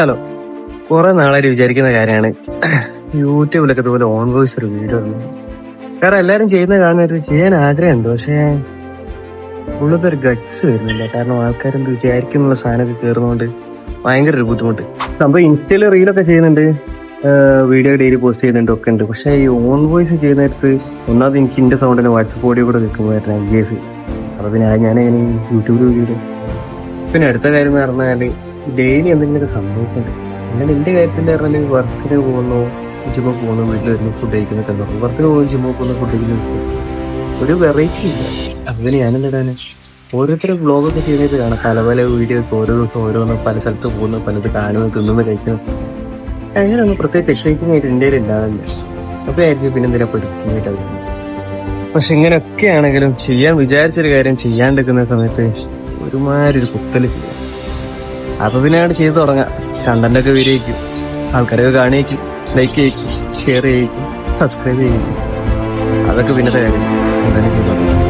Hello, കുറെ നാളായിട്ട് വിചാരിക്കുന്ന കാര്യമാണ് യൂട്യൂബിലൊക്കെ ഇതുപോലെ ഓൺ വോയിസ് ഒരു വീഡിയോ ഇടുന്നത്. കാരണം എല്ലാരും ചെയ്യുന്ന കാണുന്നത് ചെയ്യാൻ ആഗ്രഹമുണ്ട്, പക്ഷേ ഉള്ളത് ഒരു ഗട്സ് വരുന്നില്ല. കാരണം ആൾക്കാരെന്ത് വിചാരിക്കുന്നുള്ള സാധനമൊക്കെ കയറുന്നതുകൊണ്ട് ഭയങ്കര ഒരു ബുദ്ധിമുട്ട്. സംഭവം ഇൻസ്റ്റയിൽ റീലൊക്കെ ചെയ്യുന്നുണ്ട്, വീഡിയോ ഡെയിലി പോസ്റ്റ് ചെയ്യുന്നുണ്ട്, ഒക്കെ ഉണ്ട്. പക്ഷേ ഈ ഓൺ വോയിസ് ചെയ്യുന്ന നേരത്ത് ഒന്നാമത് എനിക്ക് എന്റെ സൗണ്ടിന് വാട്സപ്പ് ഓഡിയോ കൂടെ വെക്കുമ്പോഴായിരുന്നു ഐ അപ്പൊ പിന്നെ ഞാൻ യൂട്യൂബിൽ വീഡിയോ. പിന്നെ അടുത്ത കാര്യം എന്ന് പറഞ്ഞാൽ ഡെയിലി എന്തെങ്കിലും സംഭവിക്കുന്നുണ്ട്. അങ്ങനെ എന്റെ കാര്യത്തിൽ പറഞ്ഞാൽ വർക്കിന് പോകുന്നു, ജിമ്മ് പോകുന്നു, വീട്ടിൽ വരുന്നു, ഫുഡ് കഴിക്കുന്നൊക്കെ നോക്കും. വർക്കിന് പോകുന്നു, ജിമ്മ് പോകുന്നു, ഫുഡ് കഴിക്കുന്നു, ഒരു വെറൈറ്റി ഇല്ല. അപ്പൊ പിന്നെ ഞാനെന്തിടാന് ഓരോരുത്തരും ബ്ലോഗൊക്കെ ചെയ്യുന്നത് കാണാം. പല പല വീഡിയോസ് ഓരോ ദിവസം ഓരോന്ന് പല സ്ഥലത്ത് പോകുന്നു, പലത് കാണുന്നു, തിന്നുന്നു, കഴിക്കുന്നു. അങ്ങനെയൊന്നും പ്രത്യേക ടെക്നിക്കായിട്ട് ഇന്ത്യയിൽ ഉണ്ടാവില്ല. അപ്പൊ ആയിരിക്കും പിന്നെ എന്തിനാ പഠിക്കുന്നതായിട്ട്. പക്ഷെ ഇങ്ങനെയൊക്കെ ആണെങ്കിലും ചെയ്യാൻ വിചാരിച്ചൊരു കാര്യം ചെയ്യാണ്ടിരിക്കുന്ന സമയത്ത് ഒരുമാതിരി ഒരു കുത്തല്. അപ്പൊ പിന്നെ അവിടെ ചെയ്തു തുടങ്ങാം. കണ്ടന്റ് ഒക്കെ വരികയും ആൾക്കാരൊക്കെ കാണുകയും ലൈക്ക് ചെയ്യിക്കും, ഷെയർ ചെയ്യിക്കും, സബ്സ്ക്രൈബ് ചെയ്യിക്കും. അതൊക്കെ പിന്നത്തെ കാര്യം. എന്തായാലും ചെയ്തു തുടങ്ങാം.